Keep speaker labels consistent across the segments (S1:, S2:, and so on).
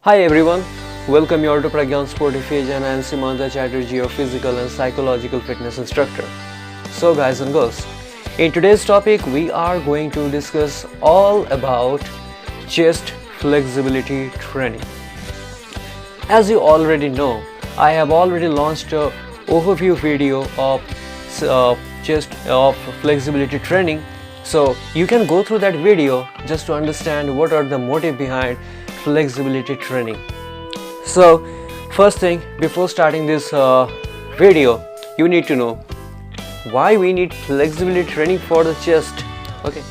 S1: Hi everyone, welcome you all to Pragyan Sportyfitz and I am Simanta Chatterjee, your physical and psychological fitness instructor. So guys and girls, in today's topic we are going to discuss all about chest flexibility training. As you already know, I have already launched an overview video of chest flexibility training. So you can go through that video just to understand what are the motive behind flexibility training. So first thing, before starting this video, you need to know why we need flexibility training for the chest. Okay,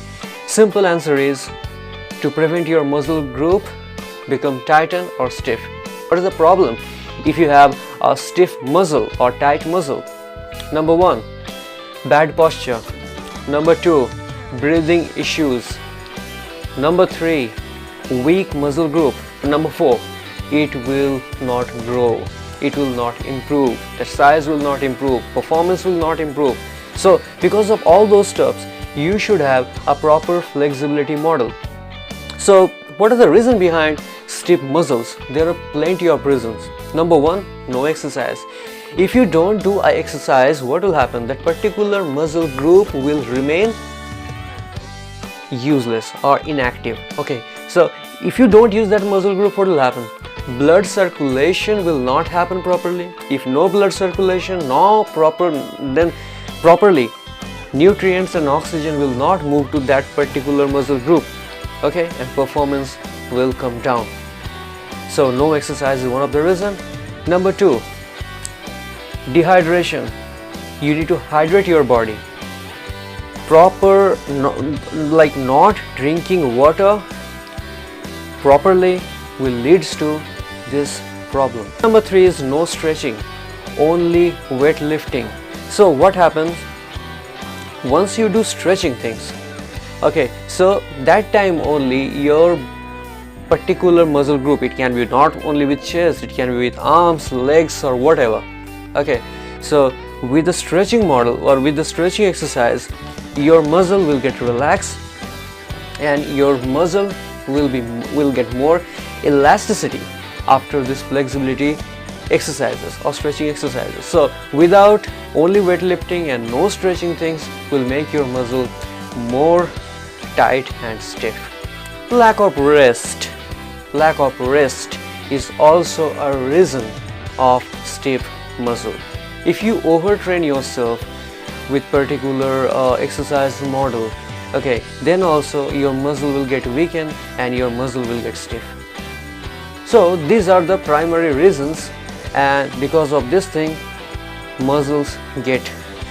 S1: simple answer is to prevent your muscle group become tighten or stiff. What is the problem if you have a stiff muscle or tight muscle? Number one, bad posture. Number two, breathing issues. Number three, weak muscle group. Number four, it will not grow, it will not improve, the size will not improve, performance will not improve. So because of all those steps, you should have a proper flexibility model. So what is the reason behind stiff muscles? There are plenty of reasons. Number one, no exercise. If you don't do an exercise, what will happen? That particular muscle group will remain useless or inactive. Okay, so if you don't use that muscle group, what will happen? Blood circulation will not happen properly. If no blood circulation, then properly nutrients and oxygen will not move to that particular muscle group. Okay, and performance will come down. So no exercise is one of the reasons. Number two, dehydration. You need to hydrate your body. Proper, not drinking water properly will leads to this problem. Number three is no stretching, only weightlifting. So what happens once you do stretching things? Okay, so that time only your particular muscle group, it can be not only with chest, it can be with arms, legs or whatever. Okay, so with the stretching model or with the stretching exercise, your muscle will get relaxed and your muscle will get more elasticity after this flexibility exercises or stretching exercises. So without only weightlifting and no stretching things will make your muscle more tight and stiff. Lack of rest is also a reason of stiff muscle. If you overtrain yourself with particular exercise model, okay, then also your muscle will get weakened and your muscle will get stiff. So these are the primary reasons, and because of this thing muscles get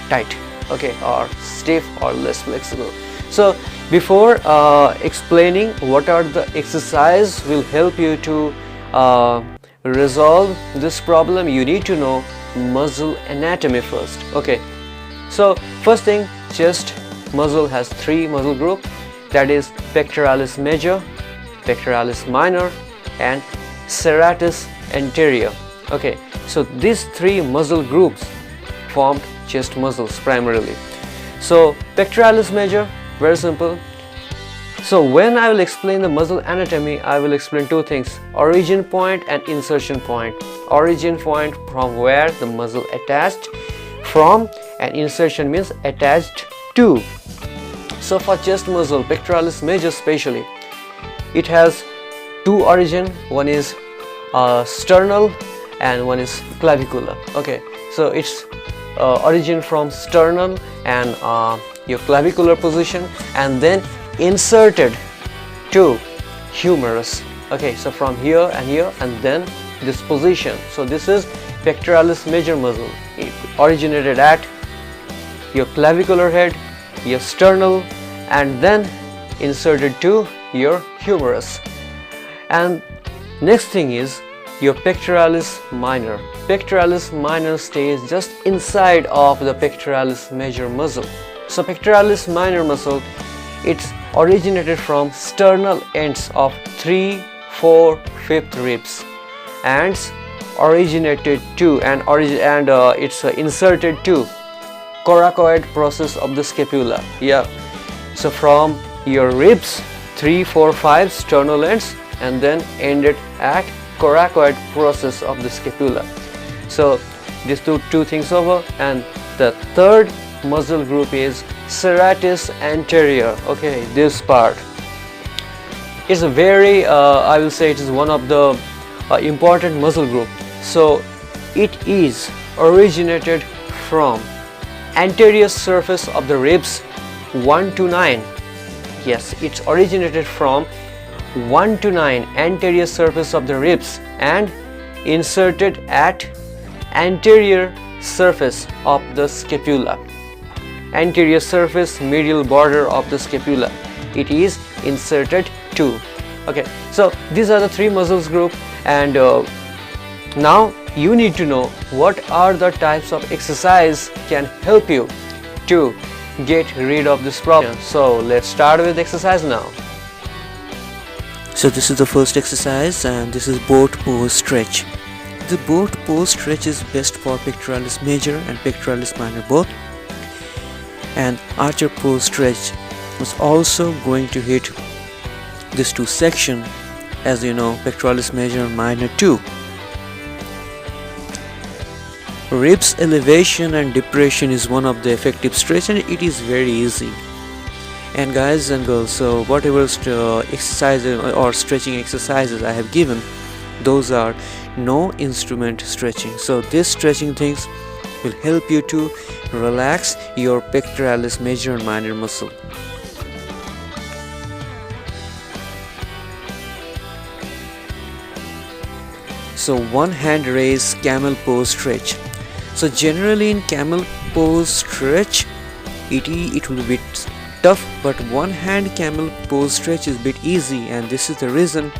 S1: tight, okay, or stiff or less flexible. So before explaining what are the exercise will help you to resolve this problem, you need to know muscle anatomy first. Okay, so first thing, chest muscle has three muscle group, that is pectoralis major, pectoralis minor and serratus anterior. Okay, so these three muscle groups form chest muscles primarily. So pectoralis major, very simple. So when I will explain the muscle anatomy, I will explain two things: origin point and insertion point. Origin point from where the muscle attached from, and insertion means attached to. So for chest muscle, pectoralis major especially, it has two origin, one is sternal and one is clavicular. Okay, so it's origin from sternal and your clavicular position, and then inserted to humerus. Okay, so from here and then this position. So this is pectoralis major muscle. It originated at your clavicular head, your sternal, and then inserted to your humerus. And next thing is your pectoralis minor. Pectoralis minor stays just inside of the pectoralis major muscle. So pectoralis minor muscle, it's originated from sternal ends of 3, 4, 5th ribs and originated to it's inserted to coracoid process of the scapula. Yeah, so from your ribs 3, 4, 5 sternal ends and then ended at coracoid process of the scapula. So these two things over, and the third muscle group is serratus anterior. Okay, this part is a very I will say it is one of the important muscle group. So it is originated from anterior surface of the ribs 1 to 9. Yes, it's originated from 1 to 9 anterior surface of the ribs and inserted at anterior surface of the scapula. Anterior surface, medial border of the scapula, it is inserted to. Okay, so these are the three muscles group, and now you need to know what are the types of exercise can help you to get rid of this problem. So let's start with exercise now.
S2: So this is the first exercise, and this is boat pose stretch. The boat pose stretch is best for pectoralis major and pectoralis minor both, and archer pose stretch is also going to hit these two sections, as you know, pectoralis major and minor too. Ribs elevation and depression is one of the effective stretch, and it is very easy. And guys and girls, so whatever exercises or stretching exercises I have given, those are no instrument stretching. So this stretching things will help you to relax your pectoralis major and minor muscle. So one hand raise camel pose stretch. So generally in camel pose stretch it will be tough, but one hand camel pose stretch is a bit easy, and this is the reason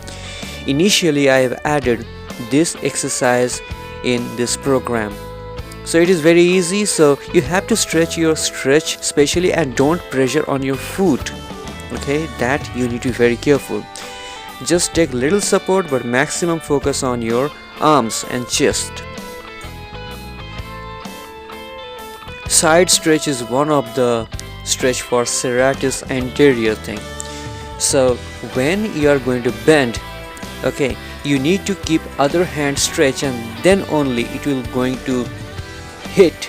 S2: initially I have added this exercise in this program. So it is very easy, so you have to stretch your stretch specially, and don't pressure on your foot. Okay, that you need to be very careful. Just take little support, but maximum focus on your arms and chest. Side stretch is one of the stretch for serratus anterior thing. So when you are going to bend, okay, you need to keep other hand stretch, and then only it will going to hit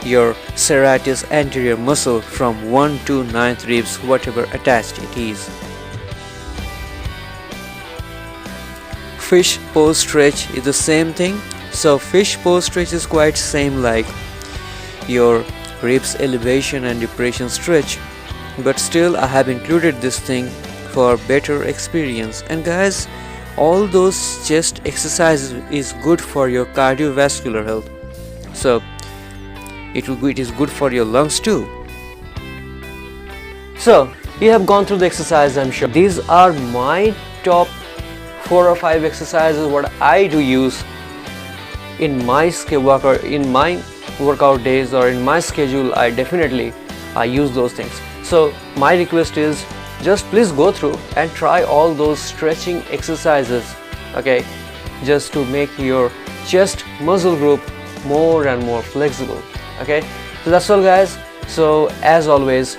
S2: your serratus anterior muscle from 1 to 9th ribs, whatever attached it is. Fish pose stretch is the same thing. So fish pose stretch is quite same like your ribs elevation and depression stretch, but still I have included this thing for better experience. And guys, all those chest exercises is good for your cardiovascular health, so it is good for your lungs too.
S1: So you have gone through the exercise, I'm sure. These are my top 4 or 5 exercises what I do use in my workout days or in my schedule. I definitely use those things. So my request is just please go through and try all those stretching exercises, okay, just to make your chest muscle group more and more flexible. Okay, so that's all guys. So as always,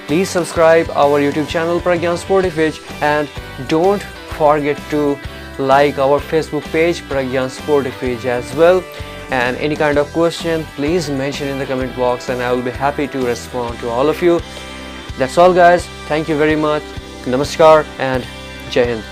S1: please subscribe our YouTube channel Pragyan Sportyfitz, and don't forget to like our Facebook page Pragyan Sportyfitz as well. And any kind of question, please mention in the comment box, and I will be happy to respond to all of you. That's all guys. Thank you very much. Namaskar and Jai Hind.